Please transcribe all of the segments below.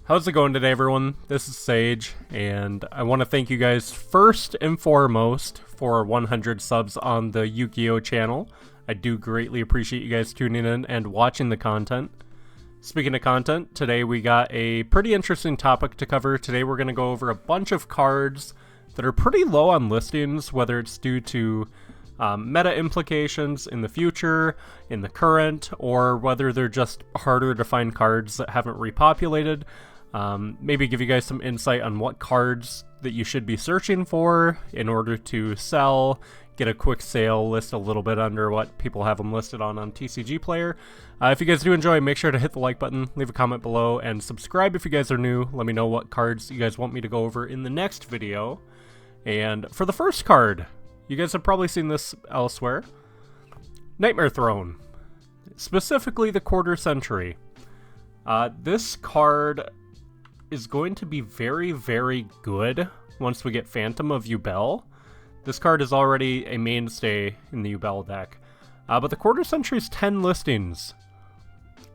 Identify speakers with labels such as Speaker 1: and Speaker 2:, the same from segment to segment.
Speaker 1: How's it going today, everyone? This is Sage, and I want to thank you guys first and foremost for 100 subs on the Yu-Gi-Oh channel. I do greatly appreciate you guys tuning in and watching the content. Speaking of content, today we got a pretty interesting topic to cover. Today we're going to go over a bunch of cards that are pretty low on listings, whether it's due to meta implications in the future, in the current, or whether they're just harder to find cards that haven't repopulated. Maybe give you guys some insight on what cards that you should be searching for in order to sell, get a quick sale, list a little bit under what people have them listed on TCG Player. If you guys do enjoy, make sure to hit the like button, leave a comment below, and subscribe if you guys are new. Let me know what cards you guys want me to go over in the next video. And for the first card, you guys have probably seen this elsewhere. Nightmare Throne. Specifically the Quarter Century. This card is going to be very, very good once we get Phantom of Yubel. This card is already a mainstay in the Yubel deck. But the Quarter Century's 10 listings.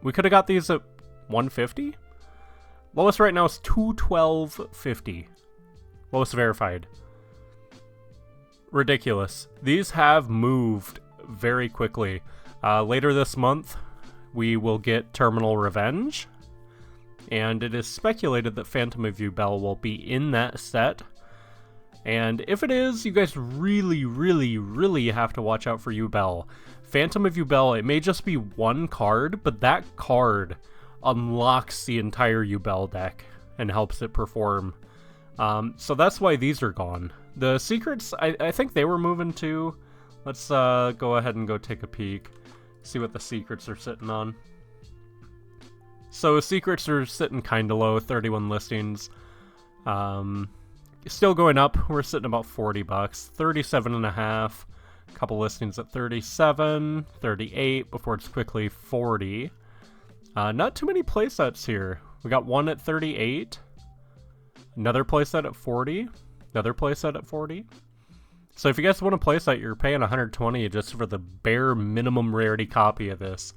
Speaker 1: We could have got these at 150. Lowest right now is 212.50. Lowest verified. Ridiculous. These have moved very quickly. Later this month, we will get Terminal Revenge. And it is speculated that Phantom of Yubel will be in that set. And if it is, you guys really, really, really have to watch out for Yubel. Phantom of Yubel, it may just be one card, but that card unlocks the entire Yubel deck and helps it perform. So that's why these are gone. The secrets, I think they were moving too. Let's go ahead and go take a peek. See what the secrets are sitting on. So secrets are sitting kind of low, 31 listings. Still going up. We're sitting about 40 bucks, 37.5. A couple listings at 37, 38 before it's quickly 40. Not too many playsets here. We got one at 38. Another playset at 40. Another playset at 40. So if you guys want a playset, you're paying 120 just for the bare minimum rarity copy of this.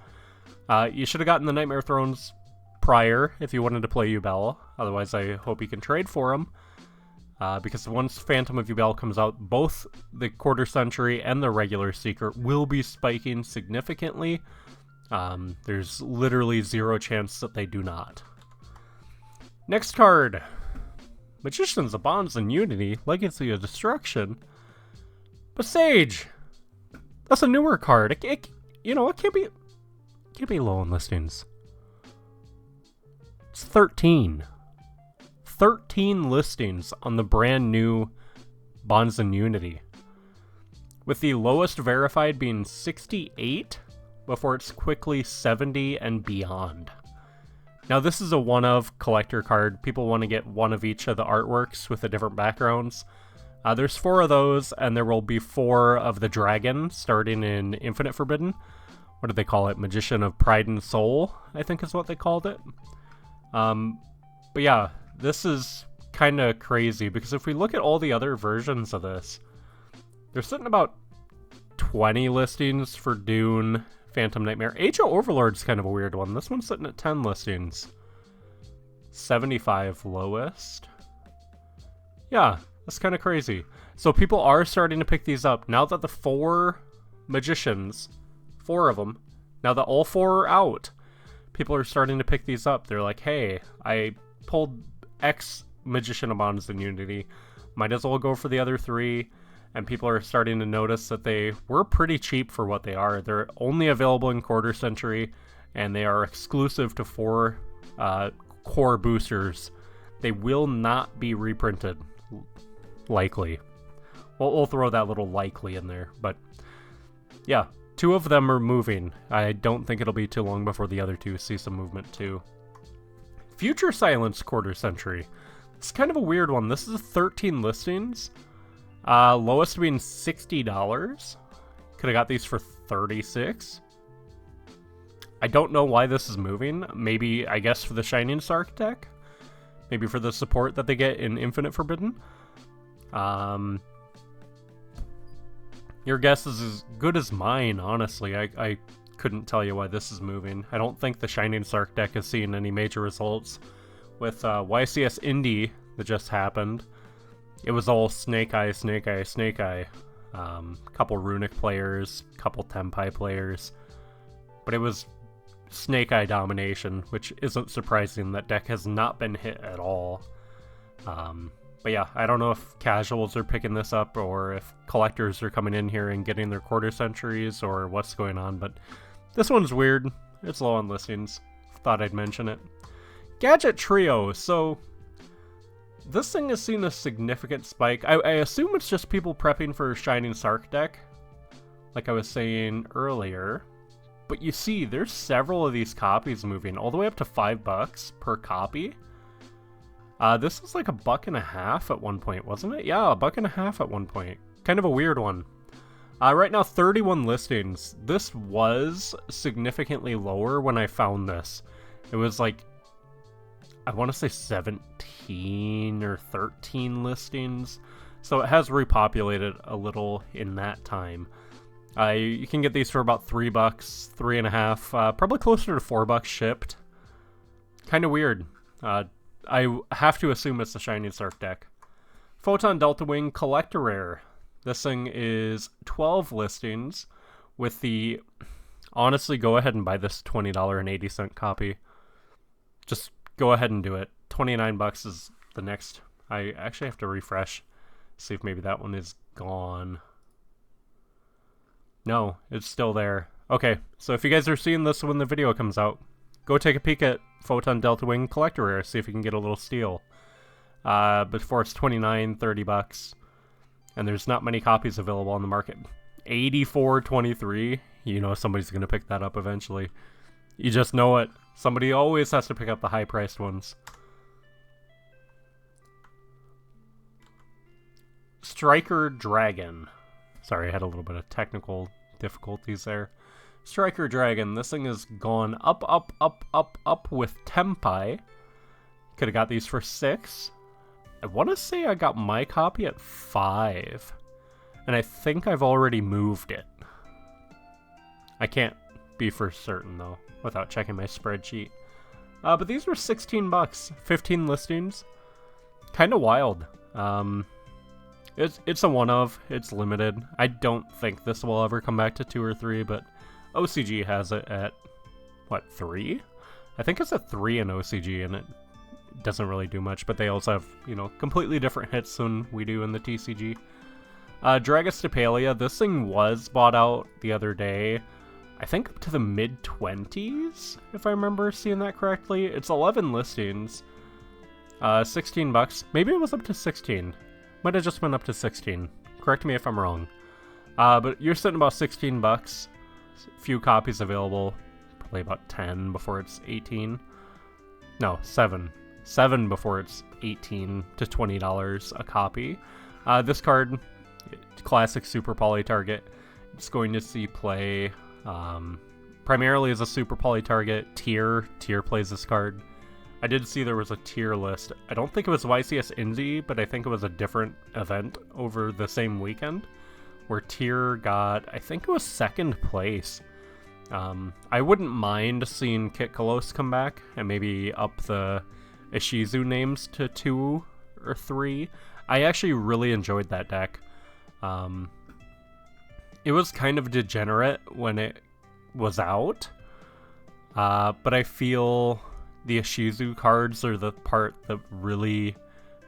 Speaker 1: You should have gotten the Nightmare Thrones prior if you wanted to play Yubel. Otherwise, I hope you can trade for them. Because once Phantom of Yubel comes out, both the Quarter Century and the regular Secret will be spiking significantly. There's literally zero chance that they do not. Next card. Magicians of Bonds and Unity, Legacy of Destruction. But Sage! That's a newer card. It can't be low on listings. It's 13. 13 listings on the brand new Bonds and Unity. With the lowest verified being 68 before it's quickly 70 and beyond. Now this is a one-of collector card. People want to get one of each of the artworks with the different backgrounds. There's 4 of those, and there will be 4 of the dragon starting in Infinite Forbidden. What do they call it? Magician of Pride and Soul, I think is what they called it. But yeah, this is kind of crazy, because if we look at all the other versions of this, they're sitting about 20 listings for Dune, Phantom Nightmare. Age of Overlord's kind of a weird one. This one's sitting at 10 listings. 75 lowest. Yeah, that's kind of crazy. So people are starting to pick these up. Now that the 4 magicians, 4 of them, now that all 4 are out, people are starting to pick these up. They're like, hey, I pulled X Magician of Bonds and Unity. Might as well go for the other 3. And people are starting to notice that they were pretty cheap for what they are. They're only available in Quarter Century, and they are exclusive to 4 core boosters. They will not be reprinted, likely. Well, we'll throw that little likely in there. But yeah, 2 of them are moving. I don't think it'll be too long before the other 2 see some movement too. Future Silence Quarter Century. It's kind of a weird one. This is 13 listings. Lowest being $60. Could have got these for $36. I don't know why this is moving. Maybe, I guess, for the Shining Sark deck. Maybe for the support that they get in Infinite Forbidden. Your guess is as good as mine, honestly. I couldn't tell you why this is moving. I don't think the Shining Sark deck is seeing any major results with YCS Indie that just happened. It was all Snake Eye, Snake Eye, Snake Eye. Couple Runic players, couple Tenpai players. But it was Snake Eye domination, which isn't surprising. That deck has not been hit at all. But yeah, I don't know if casuals are picking this up or if collectors are coming in here and getting their quarter centuries or what's going on, but this one's weird. It's low on listings. Thought I'd mention it. Gadget Trio. So this thing has seen a significant spike. I assume it's just people prepping for Shining Sark deck, like I was saying earlier. But you see, there's several of these copies moving all the way up to $5 per copy. This was like $1.50 at one point, wasn't it? Yeah, $1.50 at one point. Kind of a weird one. Right now, 31 listings. This was significantly lower when I found this. It was like, I want to say 17 or 13 listings. So it has repopulated a little in that time. You can get these for about $3, $3.50, probably closer to $4 shipped. Kind of weird. I have to assume it's the Shining Sark deck. Photon Delta Wing Collector Rare. This thing is 12 listings with the... Honestly, go ahead and buy this $20.80 copy. Just go ahead and do it. $29 is the next. I actually have to refresh. See if maybe that one is gone. No, it's still there. Okay, so if you guys are seeing this when the video comes out, go take a peek at Photon Delta Wing Collector Rare, see if you can get a little steal. Before it's $29, $30, and there's not many copies available on the market. $84.23, you know somebody's going to pick that up eventually. You just know it. Somebody always has to pick up the high-priced ones. Striker Dragon. Sorry, I had a little bit of technical difficulties there. Striker Dragon, this thing has gone up, up, up, up, up with Tenpai. Could have got these for $6. I want to say I got my copy at $5. And I think I've already moved it. I can't be for certain, though, without checking my spreadsheet. But these were $16. 15 listings. Kind of wild. It's a one-of. It's limited. I don't think this will ever come back to 2 or 3, but OCG has it at, what, 3? I think it's at 3 in OCG, and it doesn't really do much, but they also have, you know, completely different hits than we do in the TCG. Dragastapalia, this thing was bought out the other day, I think up to the mid-20s, if I remember seeing that correctly. It's 11 listings, $16. Maybe it was up to 16. Might have just been up to 16. Correct me if I'm wrong. But you're sitting about $16. Few copies available. Probably about 10 before it's 18. No, 7. 7 before it's 18 to $20 a copy. This card, classic Super Poly target. It's going to see play primarily as a Super Poly target. Tier plays this card. I did see there was a tier list. I don't think it was YCS Indie, but I think it was a different event over the same weekend where Tier got, I think it was 2nd place. I wouldn't mind seeing Kit Kalos come back and maybe up the Ishizu names to 2 or 3. I actually really enjoyed that deck. It was kind of degenerate when it was out, but I feel the Ishizu cards are the part that really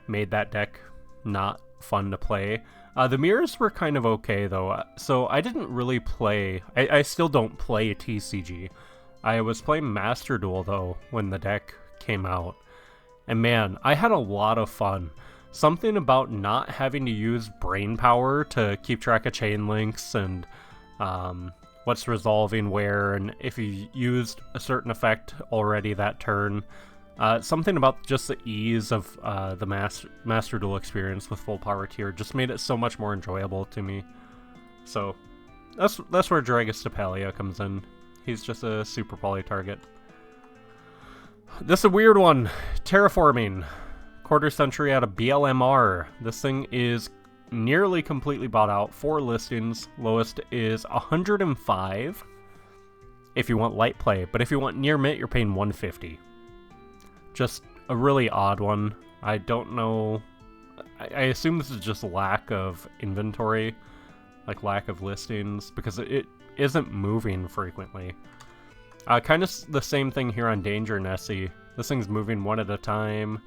Speaker 1: made that deck not fun to play. The mirrors were kind of okay, though, so I didn't really play... I still don't play TCG. I was playing Master Duel, though, when the deck came out. And man, I had a lot of fun. Something about not having to use brain power to keep track of chain links and what's resolving where, and if you used a certain effect already that turn. Something about just the ease of the Master Duel experience with full power tier just made it so much more enjoyable to me. So that's where Dragastapalia comes in. He's just a Super Poly target. This is a weird one. Terraforming. Quarter century out of BLMR. This thing is nearly completely bought out. 4 listings. Lowest is 105 if you want light play, but if you want near mint, you're paying 150. Just a really odd one. I don't know. I assume this is just lack of inventory, like lack of listings, because it isn't moving frequently. Kind of the same thing here on Danger Nessie. This thing's moving one at a time.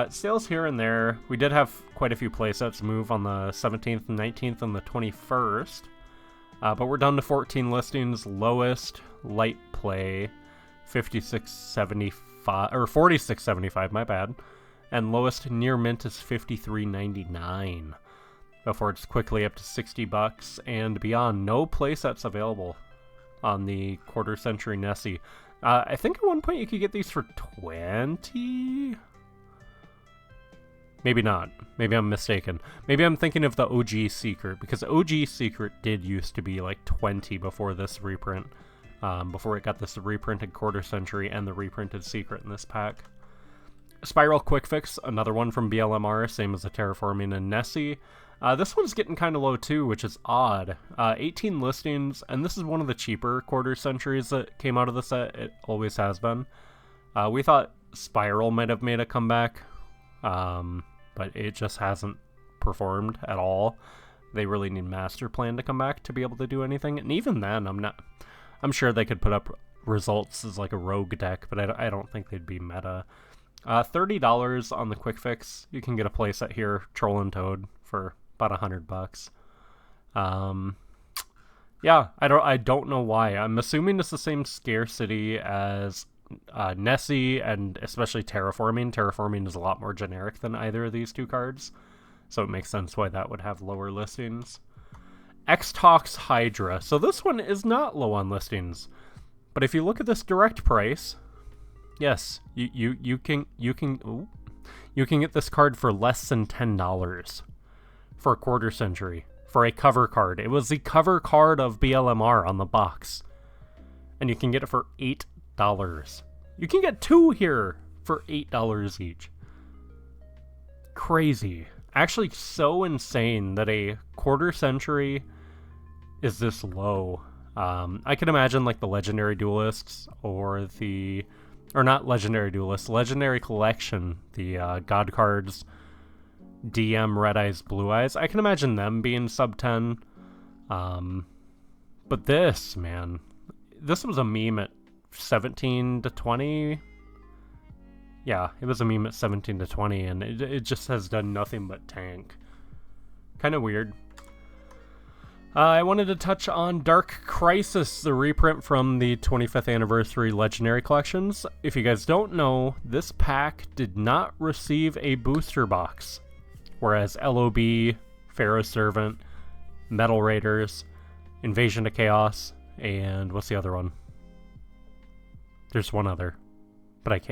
Speaker 1: Sales here and there. We did have quite a few playsets move on the 17th, 19th, and the 21st. But we're down to 14 listings. Lowest light play, 56.75 or 46.75. My bad. And lowest near mint is 53.99. Before it's quickly up to $60 and beyond. No playsets available on the quarter century Nessie. I think at one point you could get these for 20. Maybe not. Maybe I'm mistaken. Maybe I'm thinking of the OG Secret, because OG Secret did used to be like 20 before this reprint. Before it got this reprinted quarter century and the reprinted Secret in this pack. Spiral Quick Fix, another one from BLMR, same as the Terraforming and Nessie. This one's getting kind of low too, which is odd. 18 listings, and this is one of the cheaper quarter centuries that came out of the set. It always has been. We thought Spiral might have made a comeback. But it just hasn't performed at all. They really need Master Plan to come back to be able to do anything. And even then, I'm sure they could put up results as like a rogue deck, but I don't think they'd be meta. $30 on the Quick Fix. You can get a playset here, Troll and Toad, for about $100. Yeah, I don't know why. I'm assuming it's the same scarcity as Nessie, and especially Terraforming. Terraforming is a lot more generic than either of these two cards, so it makes sense why that would have lower listings. X-Tox Hydra. So this one is not low on listings, but if you look at this direct price, yes, you can get this card for less than $10 for a quarter century for a cover card. It was the cover card of BLMR on the box, and you can get it for $8. You can get two here for $8 each. Crazy. Actually so insane that a quarter century is this low. I can imagine like the Legendary Duelists or not Legendary Duelists, Legendary Collection, the God cards, DM Red Eyes, Blue Eyes. I can imagine them being sub 10. But this, man, this was a meme at 17 to 20. Yeah, it was a meme at 17 to 20, and it just has done nothing but tank. Kind of weird. I wanted to touch on Dark Crisis, the reprint from the 25th anniversary Legendary Collections. If you guys don't know, this pack did not receive a booster box, whereas LOB, Pharaoh Servant, Metal Raiders, Invasion of Chaos, and what's the other one? There's one other, but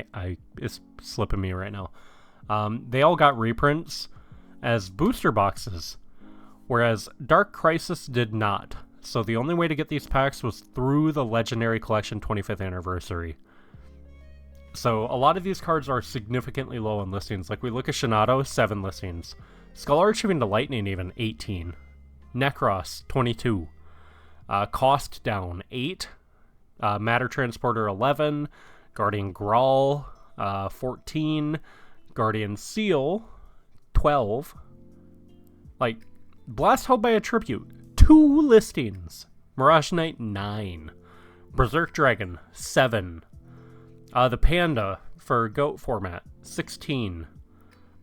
Speaker 1: it's slipping me right now. They all got reprints as booster boxes, whereas Dark Crisis did not. So the only way to get these packs was through the Legendary Collection 25th anniversary. So a lot of these cards are significantly low in listings. Like we look at Shinado, 7 listings. Skull Archiving to Lightning even, 18. Necros, 22. Cost Down, 8. Matter Transporter, 11. Guardian Grawl, 14. Guardian Seal, 12. Like, Blast Held by a Tribute, 2 listings. Mirage Knight, 9. Berserk Dragon, 7. The Panda for GOAT format, 16.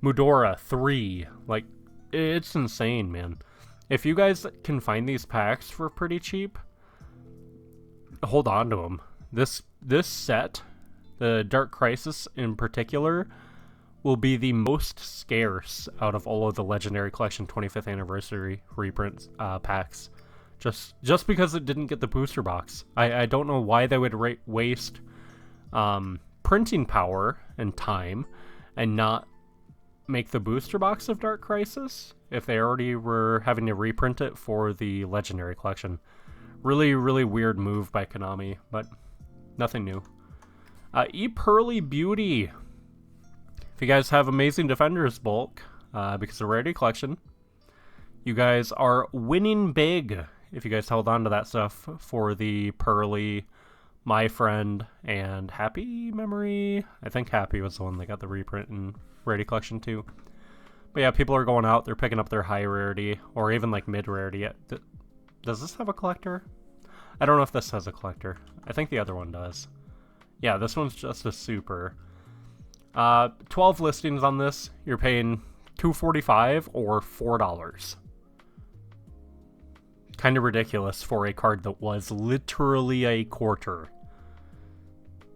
Speaker 1: Mudora, 3. Like, it's insane, man. If you guys can find these packs for pretty cheap, hold on to them. This set, the Dark Crisis in particular, will be the most scarce out of all of the Legendary Collection 25th anniversary reprints packs. Just because it didn't get the booster box. I don't know why they would waste printing power and time and not make the booster box of Dark Crisis if they already were having to reprint it for the Legendary Collection. Really, really weird move by Konami, but nothing new. E-Pearly Beauty. If you guys have Amazing Defenders bulk, because of Rarity Collection, you guys are winning big if you guys held on to that stuff for the Pearly My Friend, and Happy Memory. I think Happy was the one that got the reprint in Rarity Collection too. But yeah, people are going out, they're picking up their high rarity, or even like mid rarity. Does this have a collector? I don't know if this has a collector. I think the other one does. Yeah, this one's just a super. 12 listings on this. You're paying $2.45 or $4. Kind of ridiculous for a card that was literally a quarter.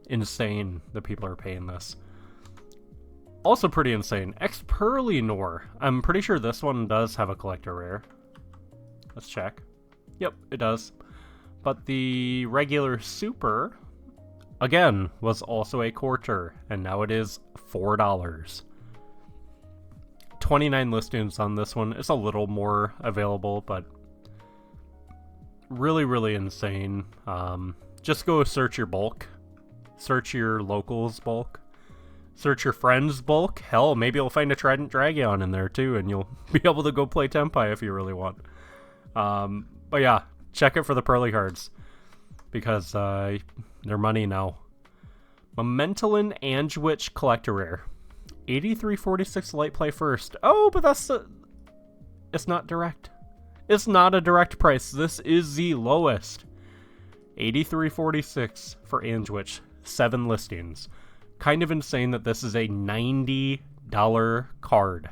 Speaker 1: Insane that people are paying this. Also pretty insane. Expurlinor. I'm pretty sure this one does have a collector rare. Let's check. Yep, it does. But the regular super, again, was also a quarter, and now it is $4. 29 listings on this one. It's a little more available, but really, really insane. Just go search your bulk. Search your locals bulk. Search your friends bulk. Hell, maybe you'll find a Trident Dragon in there too, and you'll be able to go play Tempai if you really want. But yeah, check it for the Pearly cards, because they're money now. Momentalin Anjwich Collector Rare. 83.46 light play first. Oh, but it's not direct. It's not a direct price. This is the lowest. 83.46 for Anjwich. 7 listings. Kind of insane that this is a $90 card.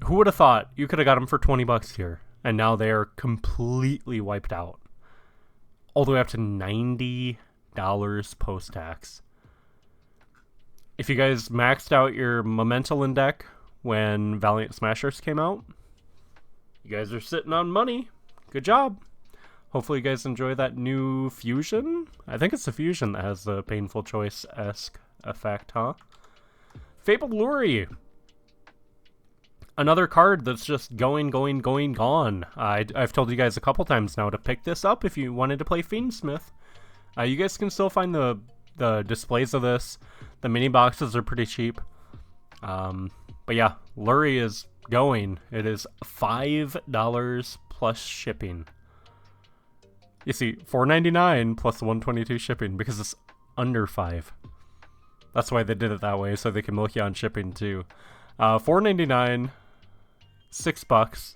Speaker 1: Who would have thought you could have got them for $20 here, and now they are completely wiped out. All the way up to $90 post-tax. If you guys maxed out your Momentalin deck when Valiant Smashers came out, you guys are sitting on money. Good job. Hopefully you guys enjoy that new fusion. I think it's the fusion that has the Painful Choice-esque effect, huh? Fabled Luri. Another card that's just going, gone. I've told you guys a couple times now to pick this up if you wanted to play Fiendsmith. You guys can still find the displays of this. The mini boxes are pretty cheap. But yeah, Luri is going. It is $5 plus shipping. You see, $4.99 plus the $1.22 shipping, because it's under 5. That's why they did it that way, so they can milk you on shipping too. $4.99, $6,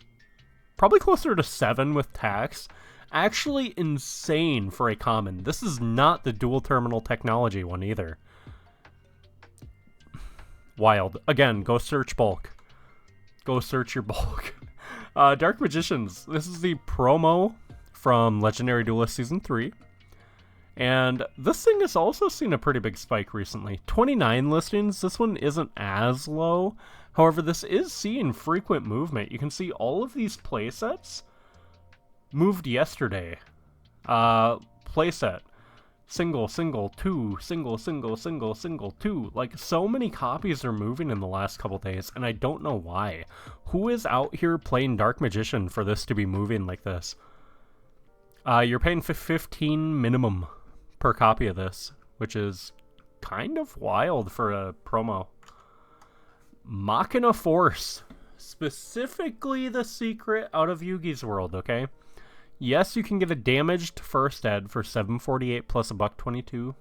Speaker 1: probably closer to 7 with tax. Actually insane for a common. This is not the dual terminal technology one either. Wild. Again, go search bulk. Go search your bulk. Dark Magicians. This is the promo from Legendary Duelist Season 3. And this thing has also seen a pretty big spike recently. 29 listings. This one isn't as low. However, this is seeing frequent movement. You can see all of these playsets moved yesterday. Playset. Single, two, single, two. Like, so many copies are moving in the last couple days, and I don't know why. Who is out here playing Dark Magician for this to be moving like this? You're paying $15 minimum per copy of this, which is kind of wild for a promo. Machina Force. Specifically the secret out of Yugi's World, okay? Yes, you can get a damaged first ed for $7.48 plus $1.22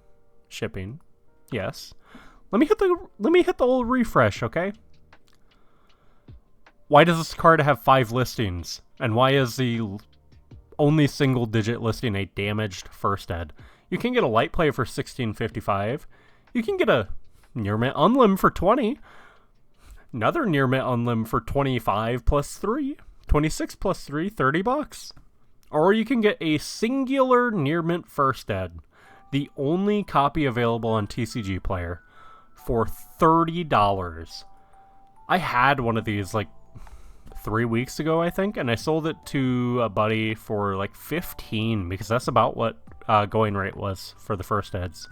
Speaker 1: shipping. Yes. Let me hit the old refresh, okay? Why does this card have 5 listings? And why is the only single digit listing a damaged first ed? You can get a light play for $16.55. You can get a near mint unlim for $20. Another near mint unlim for $25 plus 3. $26 plus 3, $30. Or you can get a singular near mint first ed, the only copy available on TCG Player, for $30. I had one of these like 3 weeks ago, I think, and I sold it to a buddy for like 15 because that's about what going rate was for the first eds.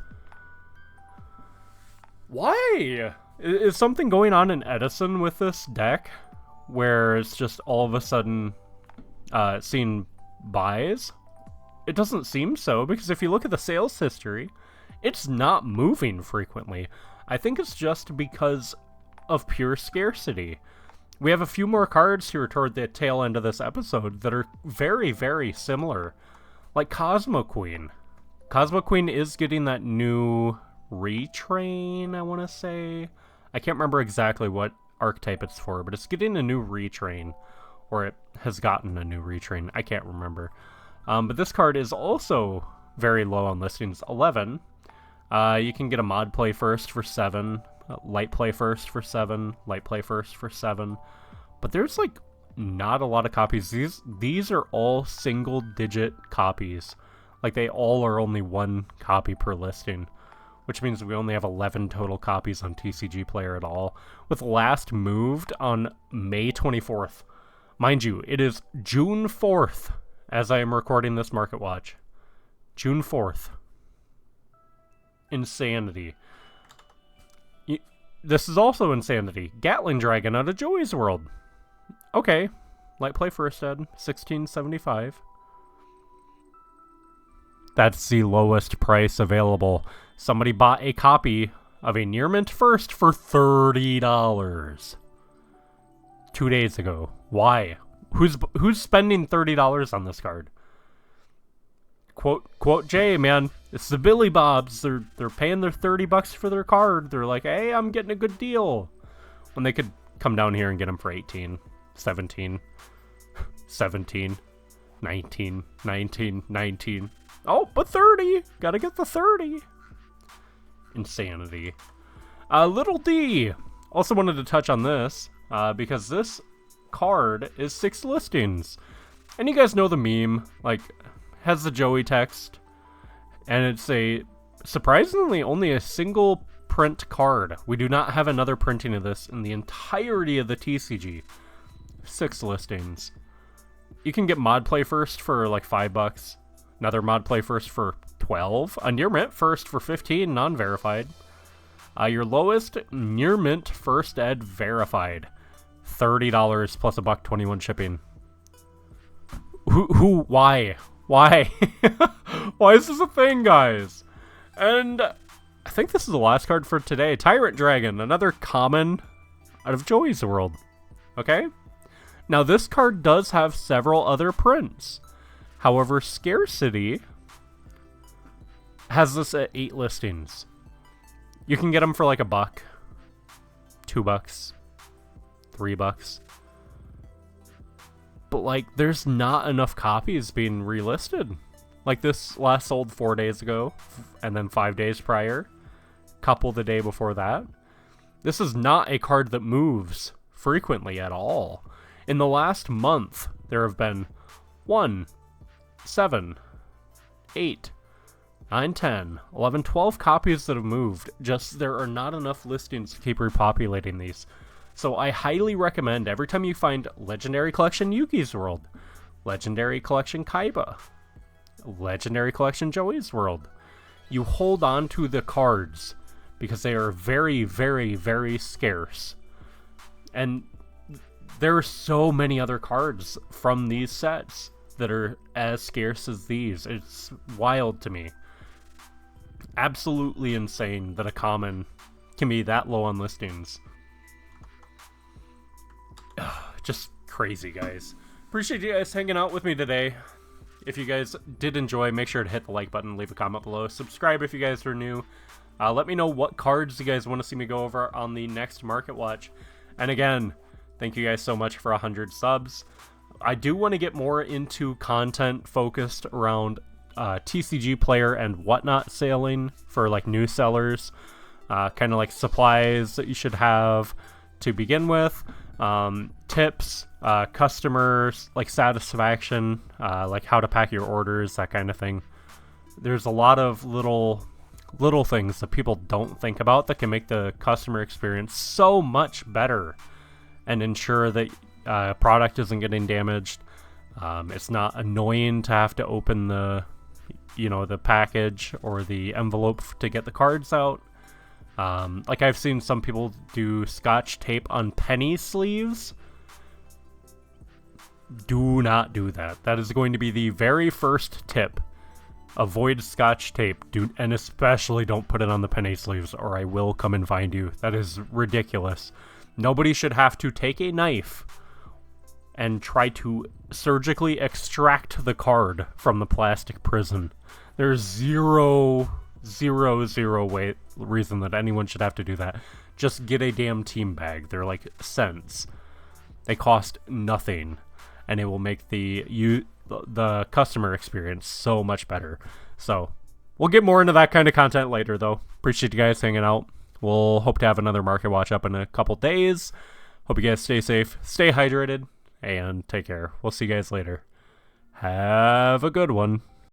Speaker 1: Why? Is something going on in Edison with this deck where it's just all of a sudden seeing buys? It doesn't seem so, because if you look at the sales history, it's not moving frequently. I think it's just because of pure scarcity. We have a few more cards here toward the tail end of this episode that are very, very similar. Like Cosmo Queen. Cosmo Queen is getting that new retrain, I want to say. I can't remember exactly what archetype it's for, but it's getting a new retrain. Or it has gotten a new retrain. I can't remember. But this card is also very low on listings. 11. You can get a mod play first for 7. Light play first for 7. Light play first for 7. But there's like not a lot of copies. These are all single digit copies. Like they all are only 1 copy per listing, which means we only have 11 total copies on TCG Player at all, with last moved on May 24th. Mind you, it is June 4th as I am recording this Market Watch. June 4th. Insanity. This is also insanity. Gatling Dragon out of Joey's World. Okay. Light play first ed. 1675. That's the lowest price available. Somebody bought a copy of a Near Mint First for $30. 2 days ago. Why? Who's spending $30 on this card? Quote Jay, man. It's the Billy Bobs. They're paying their $30 for their card. They're like, hey, I'm getting a good deal. When they could come down here and get them for 18, 17, 17, 19, 19, 19. Oh, but 30. Gotta get the 30. Insanity. Little D. Also wanted to touch on this because this card is 6 listings. And you guys know the meme, like, has the Joey text. And it's a, surprisingly, only a single print card. We do not have another printing of this in the entirety of the TCG. 6 listings. You can get mod play first for like $5. Another mod play first for 12. A near mint first for 15, non-verified. Your lowest near mint first ed verified. $30 plus $1.21 shipping. Why? Why? Why is this a thing, guys? And I think this is the last card for today. Tyrant Dragon, another common out of Joey's World. Okay? Now, this card does have several other prints. However, Scarcity has this at 8 listings. You can get them for like $1, $2, $3. But like, there's not enough copies being relisted. Like this last sold 4 days ago, and then 5 days prior, couple the day before that. This is not a card that moves frequently at all. In the last month, there have been 1, 7, 8, 9, 10, 11, 12 copies that have moved. Just there are not enough listings to keep repopulating these. So I highly recommend every time you find Legendary Collection Yuki's World, Legendary Collection Kaiba, Legendary Collection Joey's World, you hold on to the cards because they are very, very, very scarce. And there are so many other cards from these sets that are as scarce as these. It's wild to me. Absolutely insane that a common can be that low on listings. Just crazy, guys. Appreciate you guys hanging out with me today. If you guys did enjoy, make sure to hit the like button, leave a comment below, subscribe if you guys are new. Let me know what cards you guys want to see me go over on the next Market Watch. And again, thank you guys so much for 100 subs. I do want to get more into content focused around TCG Player and whatnot selling for like new sellers. Kind of like supplies that you should have to begin with. Tips, customers, like satisfaction, like how to pack your orders, that kind of thing. There's a lot of little things that people don't think about that can make the customer experience so much better and ensure that product isn't getting damaged. It's not annoying to have to open the package or the envelope to get the cards out. Like I've seen some people do Scotch tape on penny sleeves. Do not do that. That is going to be the very first tip. Avoid Scotch tape, and especially don't put it on the penny sleeves or I will come and find you. That is ridiculous. Nobody should have to take a knife and try to surgically extract the card from the plastic prison. There's zero reason that anyone should have to do that. Just get a damn team bag. They're like cents. They cost nothing, and it will make the customer experience so much better. So we'll get more into that kind of content later, though. Appreciate you guys hanging out. We'll hope to have another market watch up in a couple days. Hope you guys stay safe, stay hydrated, and take care. We'll see you guys later. Have a good one.